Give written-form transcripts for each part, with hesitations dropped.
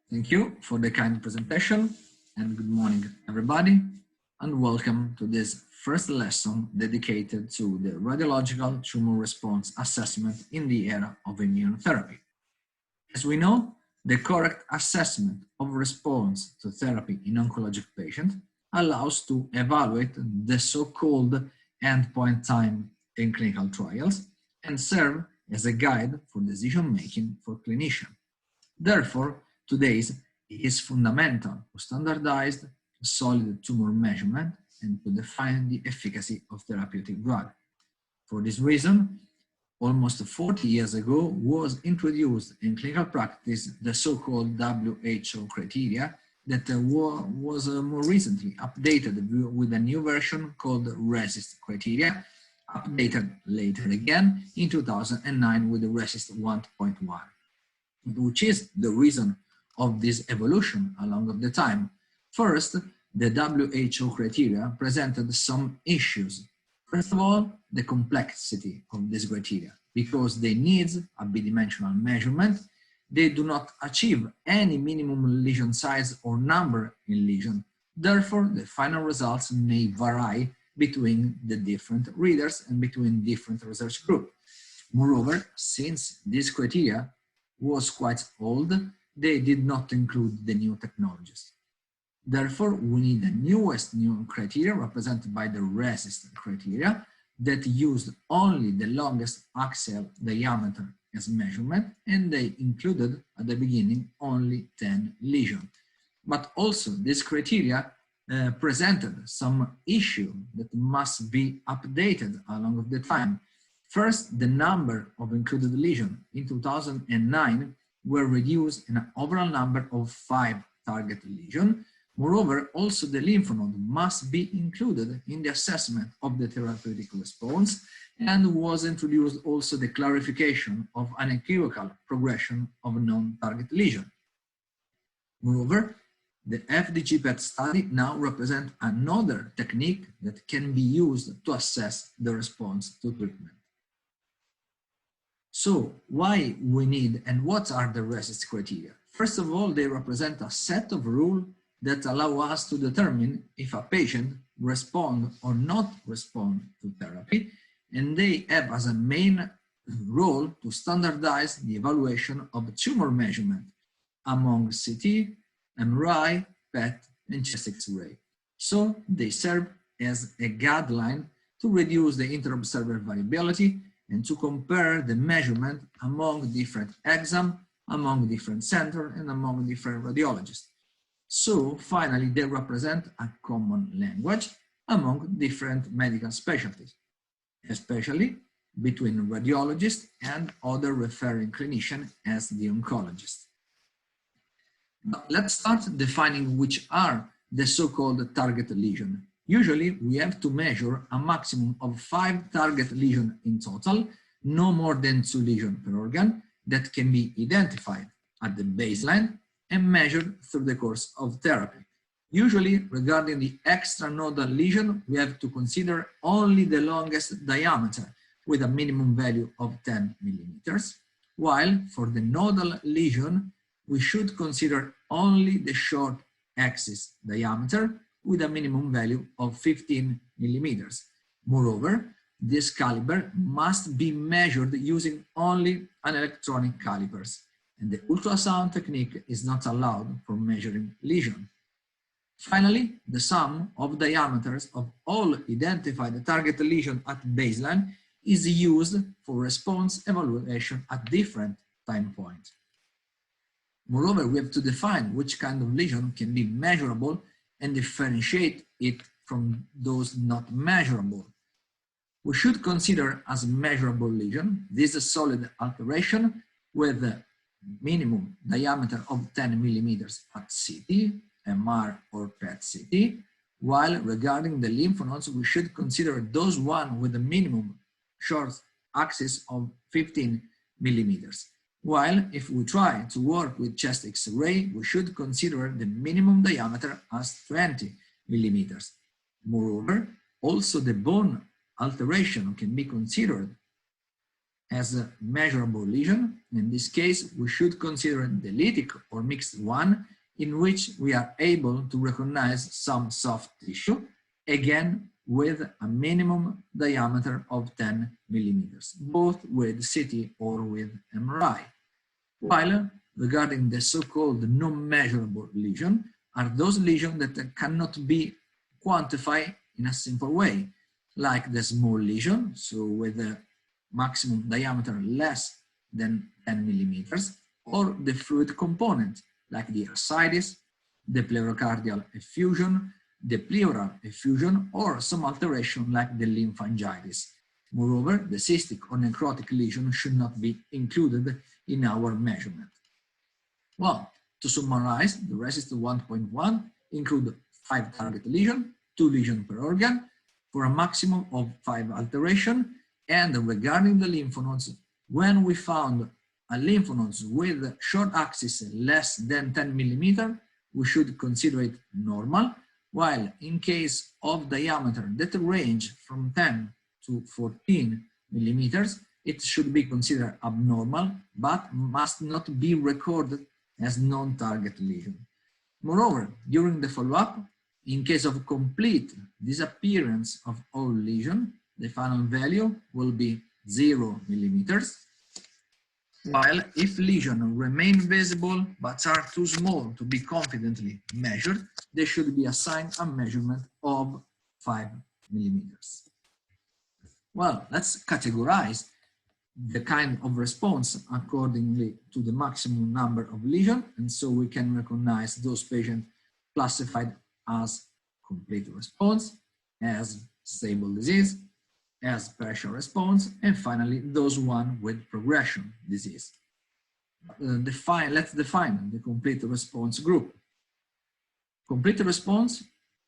Thank you for the kind presentation, and good morning everybody, and welcome to this first lesson dedicated to the radiological tumor response assessment in the era of immunotherapy. As we know, the correct assessment of response to therapy in oncologic patients allows to evaluate the so-called endpoint time in clinical trials and serve as a guide for decision-making for clinicians. Therefore, today it is fundamental to standardize solid tumor measurement and to define the efficacy of therapeutic drug. For this reason, almost 40 years ago was introduced in clinical practice the so-called WHO criteria that was more recently updated with a new version called RESIST criteria, updated later again in 2009 with the RESIST 1.1, which is the reason of this evolution along the time. First, the WHO criteria presented some issues. First of all, the complexity of this criteria, because they need a bidimensional measurement. They do not achieve any minimum lesion size or number in lesion. Therefore, the final results may vary between the different readers and between different research groups. Moreover, since this criteria was quite old, they did not include the new technologies. Therefore, we need the newest new criteria represented by the RESIST criteria that used only the longest axial diameter as measurement, and they included at the beginning only 10 lesions. But also this criteria presented some issue that must be updated along the time. First, the number of included lesions in 2009 were reduced in an overall number of 5 target lesions. Moreover, also the lymph node must be included in the assessment of the therapeutic response, and was introduced also the clarification of unequivocal progression of non-target lesion. Moreover, the FDG PET study now represents another technique that can be used to assess the response to treatment. So, why we need and what are the RESIST criteria? First of all, they represent a set of rules that allow us to determine if a patient responds or not responds to therapy, and they have as a main role to standardize the evaluation of tumor measurement among CT, MRI, PET, and chest X-ray. So they serve as a guideline to reduce the inter-observer variability and to compare the measurement among different exams, among different centers, and among different radiologists. So finally, they represent a common language among different medical specialties, especially between radiologists and other referring clinicians as the oncologist. Now, let's start defining which are the so-called target lesions. Usually, we have to measure a maximum of 5 target lesions in total, no more than 2 lesions per organ, that can be identified at the baseline and measured through the course of therapy. Usually, regarding the extranodal lesion, we have to consider only the longest diameter with a minimum value of 10 millimeters, while for the nodal lesion, we should consider only the short axis diameter with a minimum value of 15 millimeters. Moreover, this caliber must be measured using only an electronic calipers, and the ultrasound technique is not allowed for measuring lesion. Finally, the sum of diameters of all identified target lesions at baseline is used for response evaluation at different time points. Moreover, we have to define which kind of lesion can be measurable and differentiate it from those not measurable. We should consider as measurable lesion this solid alteration with a minimum diameter of 10 millimeters at CT, MR or PET CT, while regarding the lymph nodes, we should consider those one with a minimum short axis of 15 millimeters. While if we try to work with chest X-ray, we should consider the minimum diameter as 20 millimeters. Moreover, also the bone alteration can be considered as a measurable lesion. In this case, we should consider the lytic or mixed one, in which we are able to recognize some soft tissue, again with a minimum diameter of 10 millimeters, both with CT or with MRI. While regarding the so-called non-measurable lesion, are those lesions that cannot be quantified in a simple way, like the small lesion, so with a maximum diameter less than 10 millimeters, or the fluid component, like the ascites, the pleurocardial effusion, the pleural effusion, or some alteration like the lymphangitis. Moreover, the cystic or necrotic lesion should not be included in our measurement. Well, to summarize, the RECIST 1.1 include 5 target lesions, 2 lesions per organ, for a maximum of 5 alterations. And regarding the lymph nodes, when we found a lymph nodes with short axis less than 10 millimeters, we should consider it normal, while in case of diameter that range from 10 to 14 millimeters, it should be considered abnormal, but must not be recorded as non-target lesion. Moreover, during the follow-up, in case of complete disappearance of all lesion, the final value will be 0 millimeters, while if lesions remain visible but are too small to be confidently measured, they should be assigned a measurement of 5 millimeters. Well, let's categorize the kind of response accordingly to the maximum number of lesions, and so we can recognize those patients classified as complete response, as stable disease, as partial response, and finally those one with progression disease. Let's define the complete response group. Complete response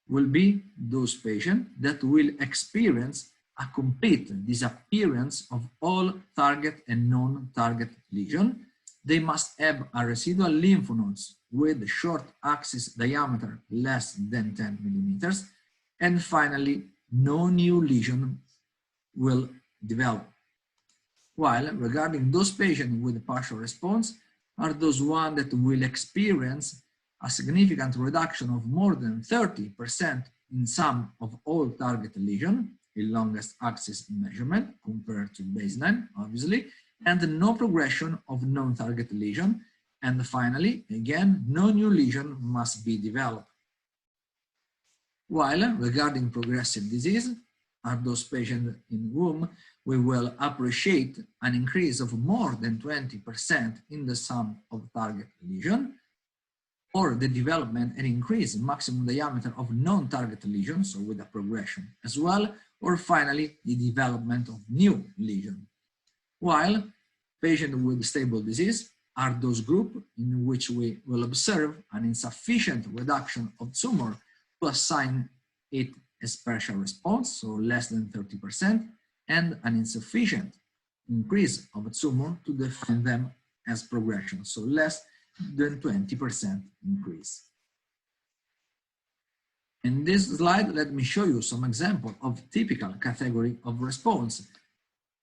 will be those patients that will experience a complete disappearance of all target and non-target lesion. They must have a residual lymph nodes with short axis diameter less than 10 millimeters, and finally no new lesion will develop. While regarding those patients with partial response are those ones that will experience a significant reduction of more than 30% in some of all target lesion in longest axis measurement compared to baseline, obviously, and no progression of non-target lesion. And finally, again, no new lesion must be developed. While regarding progressive disease, are those patients in whom we will appreciate an increase of more than 20% in the sum of target lesion, or the development and increase in maximum diameter of non-target lesions, so with a progression as well, or finally the development of new lesion. While patients with stable disease are those groups in which we will observe an insufficient reduction of tumor to assign it a partial response, so less than 30%, and an insufficient increase of a tumor to define them as progression, so less than 20% increase. In this slide, let me show you some example of typical category of response.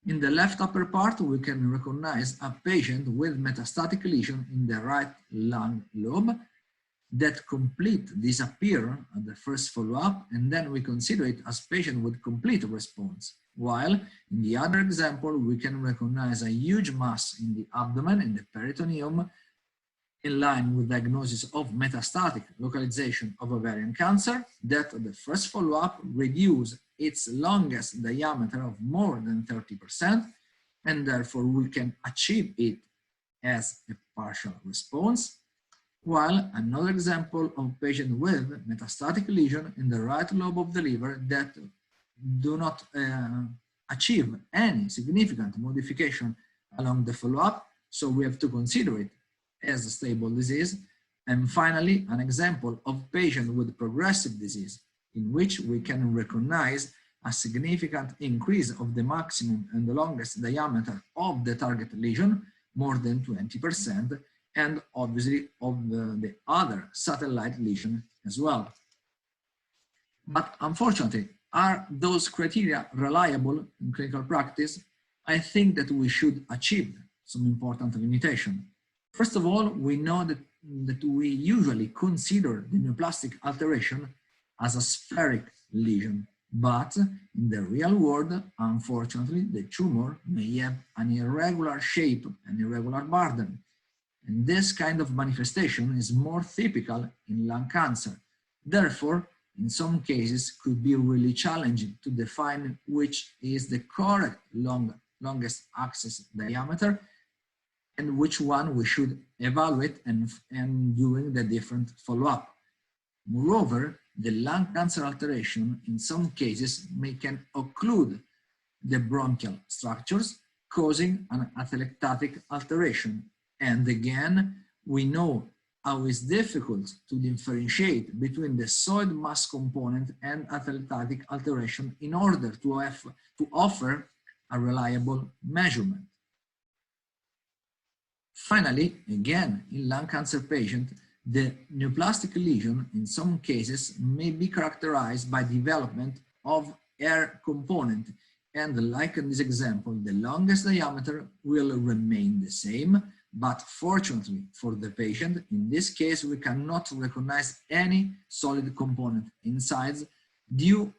In the left upper part, we can recognize a patient with metastatic lesion in the right lung lobe that complete disappear at the first follow-up, and then we consider it as patient with complete response. While in the other example, we can recognize a huge mass in the abdomen, in the peritoneum, in line with diagnosis of metastatic localization of ovarian cancer, that at the first follow-up reduce its longest diameter of more than 30%, and therefore we can achieve it as a partial response. While another example of patient with metastatic lesion in the right lobe of the liver that do not achieve any significant modification along the follow-up, so we have to consider it as a stable disease. And finally, an example of patient with progressive disease in which we can recognize a significant increase of the maximum and the longest diameter of the target lesion, more than 20%, and obviously of the other satellite lesion as well. But unfortunately, are those criteria reliable in clinical practice? I think that we should achieve some important limitation. First of all, we know that we usually consider the neoplastic alteration as a spheric lesion, but in the real world, unfortunately, the tumor may have an irregular shape and irregular burden. And this kind of manifestation is more typical in lung cancer. Therefore, in some cases, could be really challenging to define which is the correct longest axis diameter and which one we should evaluate and during the different follow-up. Moreover, the lung cancer alteration in some cases can occlude the bronchial structures, causing an atelectatic alteration. And again, we know how it's difficult to differentiate between the solid mass component and atelectatic alteration in order to offer a reliable measurement. Finally, again, in lung cancer patients, the neoplastic lesion in some cases may be characterized by development of air component, and like in this example, the longest diameter will remain the same, but fortunately for the patient, in this case, we cannot recognize any solid component inside due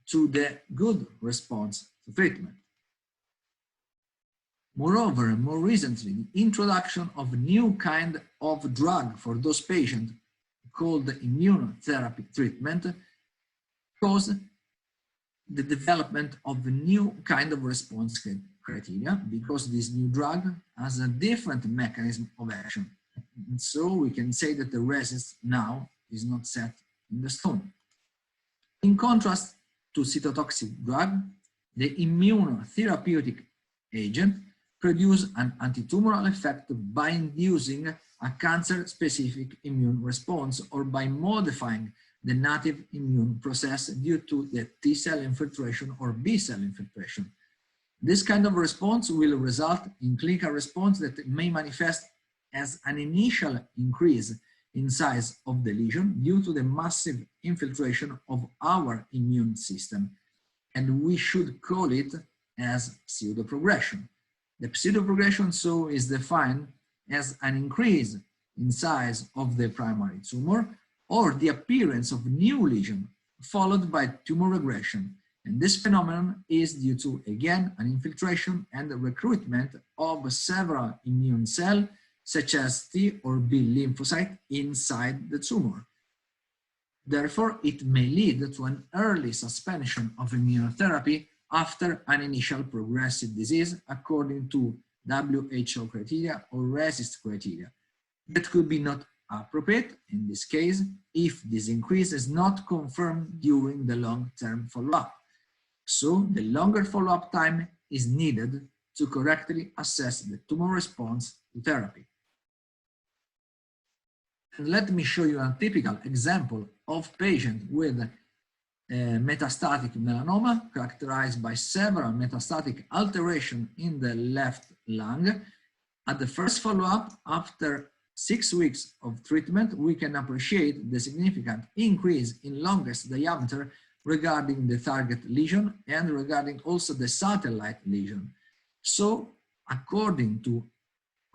to the good response to treatment. Moreover, more recently, the introduction of new kind of drug for those patients called immunotherapy treatment caused the development of a new kind of response criteria because this new drug has a different mechanism of action. And so we can say that the resistance now is not set in the stone. In contrast to cytotoxic drug, the immunotherapeutic agent produce an anti-tumoral effect by inducing a cancer-specific immune response or by modifying the native immune process due to the T-cell infiltration or B-cell infiltration. This kind of response will result in clinical response that may manifest as an initial increase in size of the lesion due to the massive infiltration of our immune system, and we should call it as pseudoprogression. The pseudoprogression, so, is defined as an increase in size of the primary tumor or the appearance of new lesion followed by tumor regression. And this phenomenon is due to, again, an infiltration and the recruitment of several immune cells, such as T or B lymphocyte inside the tumor. Therefore, it may lead to an early suspension of immunotherapy after an initial progressive disease according to WHO criteria or RECIST criteria. That could be not appropriate in this case if this increase is not confirmed during the long-term follow-up. So the longer follow-up time is needed to correctly assess the tumor response to therapy. And let me show you a typical example of patient with metastatic melanoma characterized by several metastatic alterations in the left lung. At the first follow-up, after 6 weeks of treatment, we can appreciate the significant increase in longest diameter regarding the target lesion and regarding also the satellite lesion. So, according to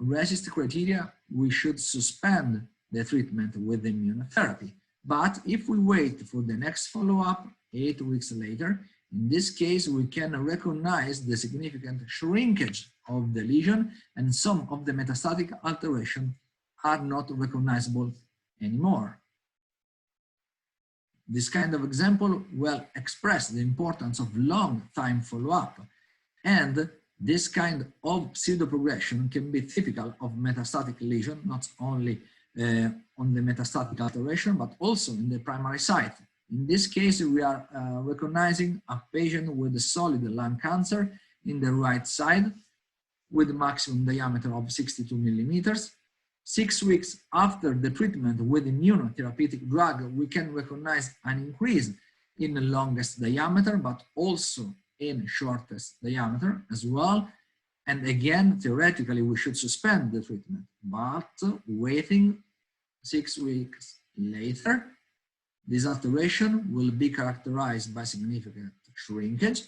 RECIST criteria, we should suspend the treatment with immunotherapy. But if we wait for the next follow-up 8 weeks later, in this case, we can recognize the significant shrinkage of the lesion and some of the metastatic alterations are not recognizable anymore. This kind of example will express the importance of long-time follow-up, and this kind of pseudoprogression can be typical of metastatic lesion, not only on the metastatic alteration, but also in the primary site. In this case, we are recognizing a patient with a solid lung cancer in the right side with a maximum diameter of 62 millimeters. 6 weeks after the treatment with immunotherapeutic drug, we can recognize an increase in the longest diameter, but also in shortest diameter as well. And again, theoretically, we should suspend the treatment, but waiting 6 weeks later, this alteration will be characterized by significant shrinkage,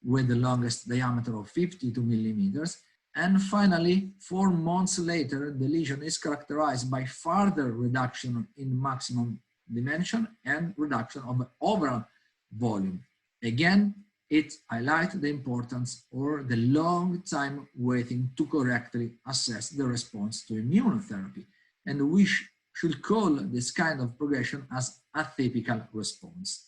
with the longest diameter of 52 millimeters. And finally, 4 months later, the lesion is characterized by further reduction in maximum dimension and reduction of the overall volume. Again, it highlights the importance or the long time waiting to correctly assess the response to immunotherapy. And we should call this kind of progression as atypical response.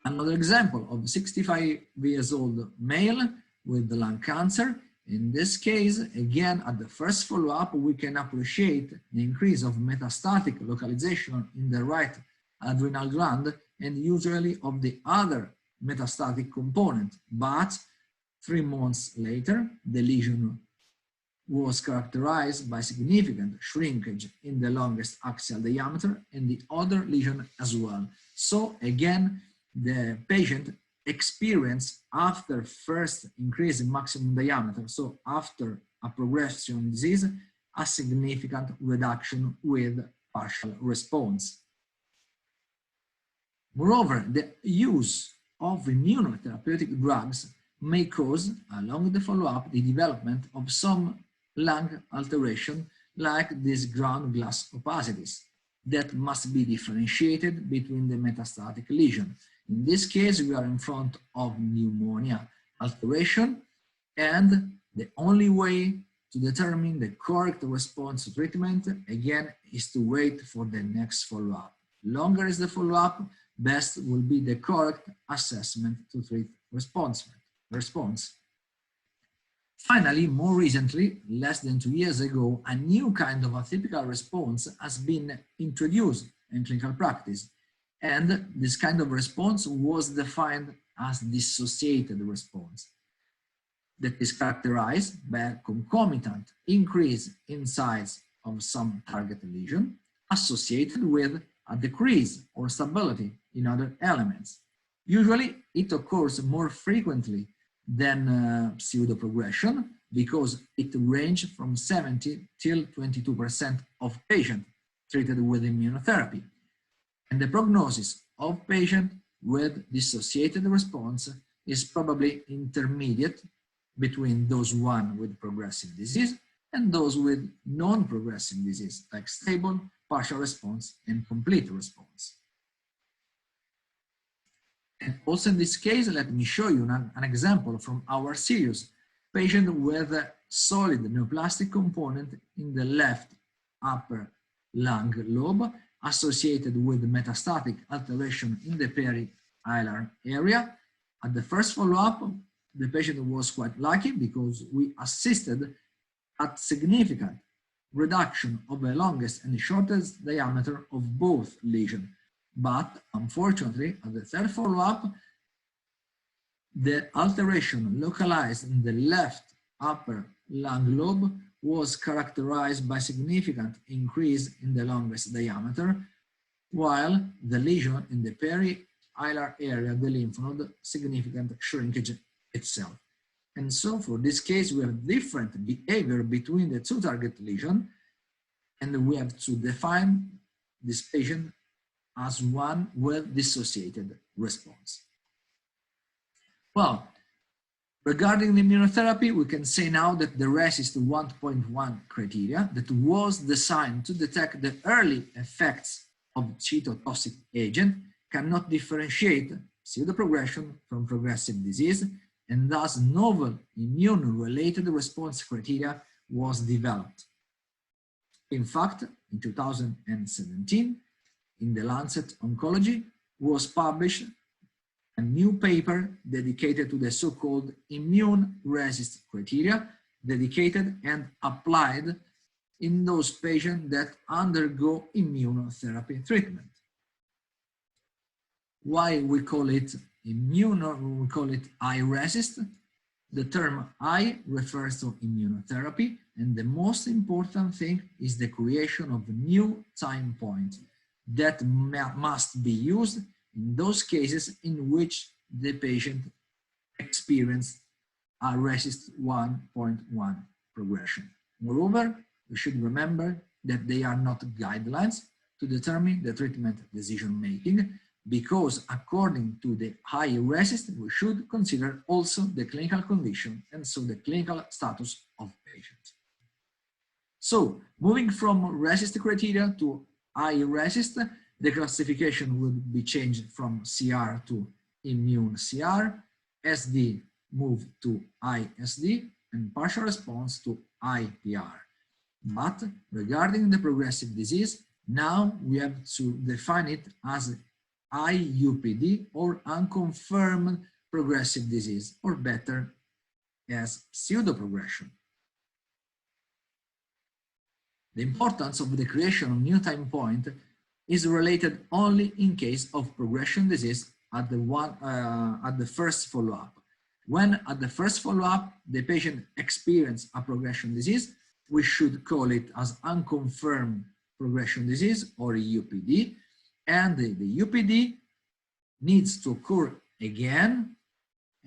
Another example of 65 years old male with the lung cancer. In this case, again, at the first follow-up, we can appreciate the increase of metastatic localization in the right adrenal gland and usually of the other metastatic component. But 3 months later, the lesion was characterized by significant shrinkage in the longest axial diameter and the other lesion as well. So again, the patient experienced after first increase in maximum diameter, so after a progression disease, a significant reduction with partial response. Moreover, the use of immunotherapeutic drugs may cause, along the follow-up, the development of some lung alteration like these ground glass opacities that must be differentiated between the metastatic lesion. In this case, we are in front of pneumonia alteration, and the only way to determine the correct response to treatment, again, is to wait for the next follow-up. Longer is the follow-up, best will be the correct assessment to treat response. Finally, more recently, less than 2 years ago, a new kind of atypical response has been introduced in clinical practice. And this kind of response was defined as dissociated response that is characterized by a concomitant increase in size of some target lesion associated with a decrease or stability in other elements. Usually, it occurs more frequently than pseudoprogression because it ranges from 70 till 22% of patients treated with immunotherapy. And the prognosis of patients with dissociated response is probably intermediate between those one with progressive disease and those with non-progressive disease, like stable, partial response, and complete response. And also in this case, let me show you an example from our series. Patient with a solid neoplastic component in the left upper lung lobe associated with metastatic alteration in the perihilar area. At the first follow-up, the patient was quite lucky because we assisted at significant reduction of the longest and shortest diameter of both lesions. But unfortunately, at the third follow-up, the alteration localized in the left upper lung lobe was characterized by significant increase in the longest diameter, while the lesion in the perihilar area, the lymph node, significant shrinkage itself. And so for this case, we have different behavior between the two target lesions, and we have to define this patient as one with dissociated response. Well, regarding the immunotherapy, we can say now that the RECIST 1.1 criteria that was designed to detect the early effects of cytotoxic agent cannot differentiate pseudoprogression from progressive disease, and thus novel immune-related response criteria was developed. In fact, in 2017, in the Lancet Oncology was published a new paper dedicated to the so-called immune resist criteria, dedicated and applied in those patients that undergo immunotherapy treatment. Why we call it we call it I-resist? The term I refers to immunotherapy, and the most important thing is the creation of a new time point that must be used in those cases in which the patient experienced a RECIST 1.1 progression. Moreover, we should remember that they are not guidelines to determine the treatment decision making, because according to the high resist, we should consider also the clinical condition and so the clinical status of patient. So moving from resist criteria to high resist, the classification would be changed from CR to immune CR, SD move to ISD, and partial response to IPR. But regarding the progressive disease, now we have to define it as IUPD or unconfirmed progressive disease, or better, as pseudo-progression. The importance of the creation of new time point is related only in case of progression disease at the first follow-up. When at the first follow-up the patient experiences a progression disease, we should call it as unconfirmed progression disease or UPD, and the UPD needs to occur again,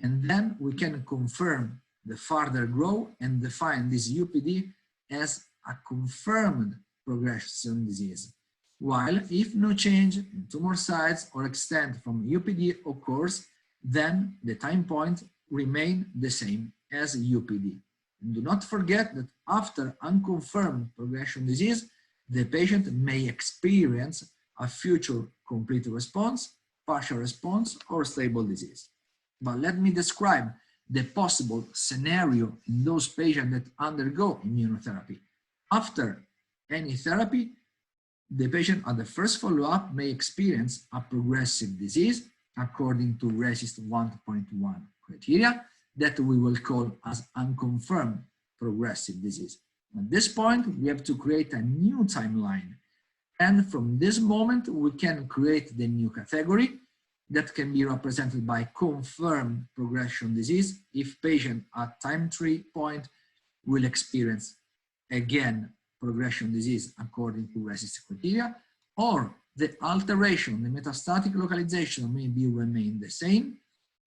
and then we can confirm the further growth and define this UPD as a confirmed progression disease. While if no change in tumor size or extent from UPD occurs, then the time point remain the same as UPD. And do not forget that after unconfirmed progression disease, the patient may experience a future complete response, partial response, or stable disease. But let me describe the possible scenario in those patients that undergo immunotherapy. After any therapy, the patient at the first follow-up may experience a progressive disease according to RECIST 1.1 criteria that we will call as unconfirmed progressive disease. At this point, we have to create a new timeline. And from this moment, we can create the new category that can be represented by confirmed progression disease if patient at time 3 point will experience again progression disease according to RECIST criteria, or the alteration, the metastatic localization may be remain the same,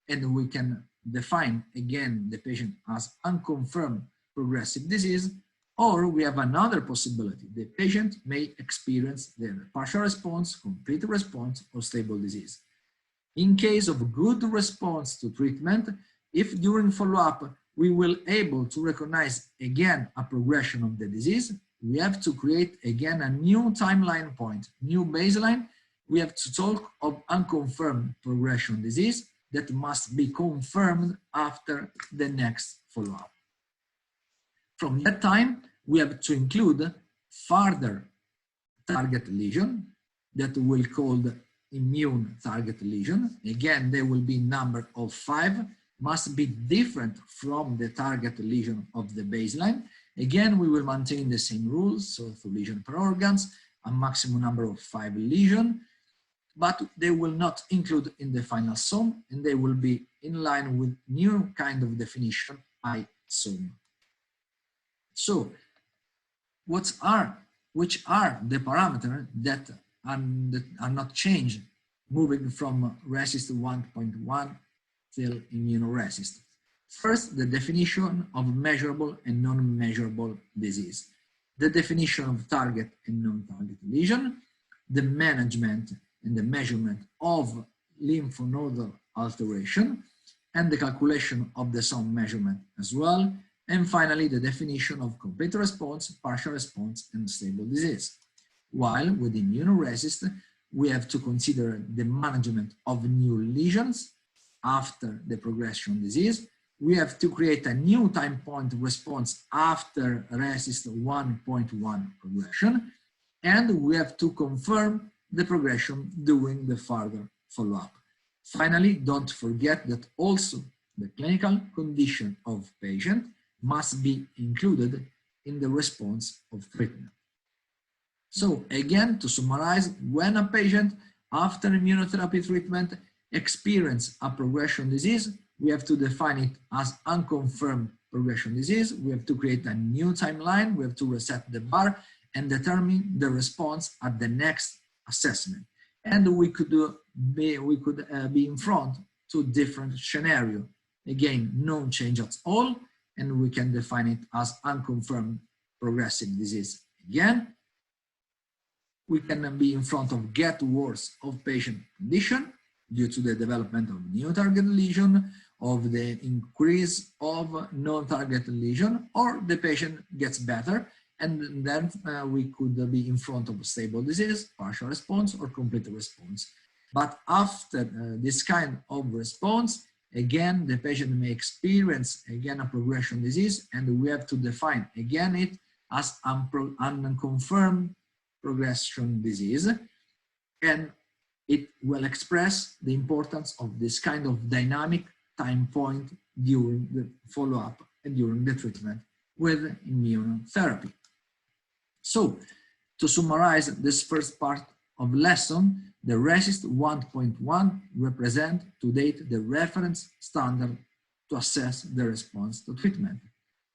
and we can define again the patient as unconfirmed progressive disease, or we have another possibility. The patient may experience the partial response, complete response, or stable disease. In case of good response to treatment, if during follow-up we will able to recognize again a progression of the disease, we have to create again a new timeline point, new baseline. We have to talk of unconfirmed progression disease that must be confirmed after the next follow-up. From that time, we have to include further target lesion that we'll call the immune target lesion. Again, there will be number of 5, must be different from the target lesion of the baseline. Again, we will maintain the same rules, so 2 lesions per organs, a maximum number of 5 lesions, but they will not include in the final sum, and they will be in line with new kind of definition, I sum. So, which are the parameters that are not changed moving from RECIST 1.1 till immunoresist? First, the definition of measurable and non-measurable disease, the definition of target and non-target lesion, the management and the measurement of lymphnodal alteration, and the calculation of the sum measurement as well, and finally the definition of complete response, partial response, and stable disease. While with immunoresist, we have to consider the management of new lesions after the progression disease. We have to create a new time point response after RECIST 1.1 progression, and we have to confirm the progression during the further follow-up. Finally, don't forget that also the clinical condition of patient must be included in the response of treatment. So again, to summarize, when a patient after immunotherapy treatment experiences a progression disease, we have to define it as unconfirmed progression disease. We have to create a new timeline. We have to reset the bar and determine the response at the next assessment. And we could be in front to different scenario. Again, no change at all, and we can define it as unconfirmed progressive disease again. we can be in front of get worse of patient condition due to the development of new target lesion, of the increase of non-target lesion, or the patient gets better, and then we could be in front of stable disease, partial response, or complete response. But after this kind of response, again, the patient may experience again a progression disease, and we have to define again it as unconfirmed progression disease, and it will express the importance of this kind of dynamic time point during the follow-up and during the treatment with immunotherapy. So, to summarize this first part of lesson, the RESIST 1.1 represent to date the reference standard to assess the response to treatment.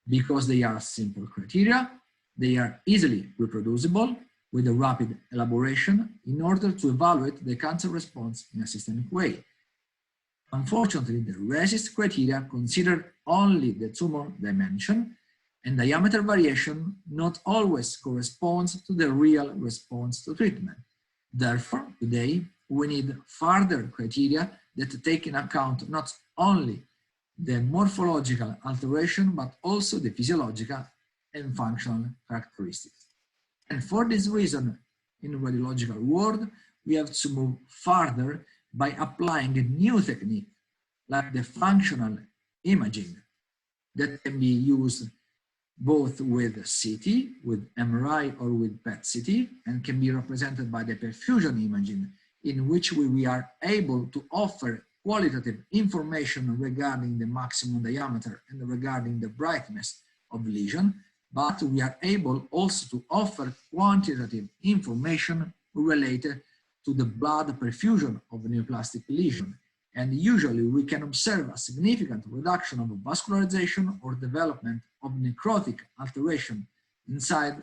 Because they are simple criteria, they are easily reproducible with a rapid elaboration in order to evaluate the cancer response in a systemic way. Unfortunately, the RESIST criteria consider only the tumor dimension, and diameter variation not always corresponds to the real response to treatment. Therefore, today, we need further criteria that take in account not only the morphological alteration, but also the physiological and functional characteristics. And for this reason, in the radiological world, we have to move further by applying a new technique, like the functional imaging, that can be used both with CT, with MRI, or with PET-CT, and can be represented by the perfusion imaging, in which we are able to offer qualitative information regarding the maximum diameter and regarding the brightness of lesion, but we are able also to offer quantitative information related to the blood perfusion of neoplastic lesion. And usually we can observe a significant reduction of vascularization or development of necrotic alteration inside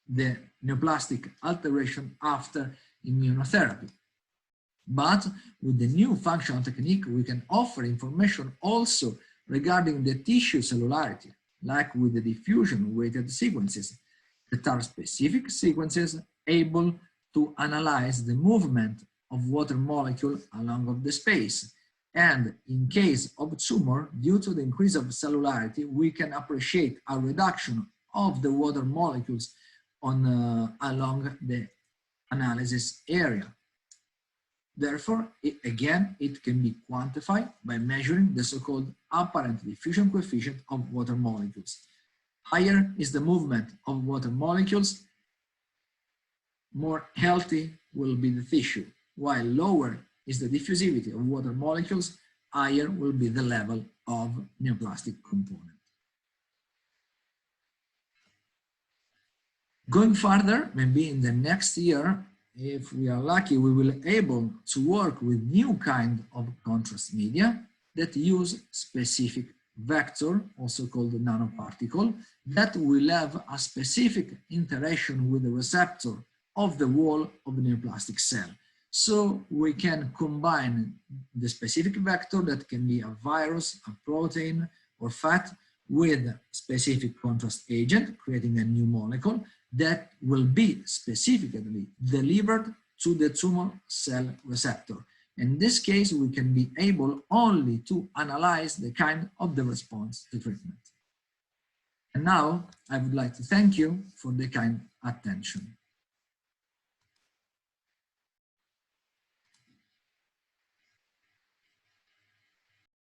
the neoplastic alteration after immunotherapy. But with the new functional technique, we can offer information also regarding the tissue cellularity, like with the diffusion weighted sequences, that are specific sequences able to analyze the movement of water molecule along of the space. And in case of tumor, due to the increase of cellularity, we can appreciate a reduction of the water molecules on along the analysis area. Therefore, it can be quantified by measuring the so-called apparent diffusion coefficient of water molecules. Higher is the movement of water molecules, more healthy will be the tissue, while lower is the diffusivity of water molecules, higher will be the level of neoplastic component. Going further, maybe in the next year, if we are lucky, we will be able to work with new kind of contrast media that use specific vector, also called the nanoparticle, that will have a specific interaction with the receptor of the wall of the neoplastic cell. So we can combine the specific vector that can be a virus, a protein, or fat with specific contrast agent, creating a new molecule that will be specifically delivered to the tumor cell receptor. In this case, we can be able only to analyze the kind of the response to treatment. And now I would like to thank you for the kind attention.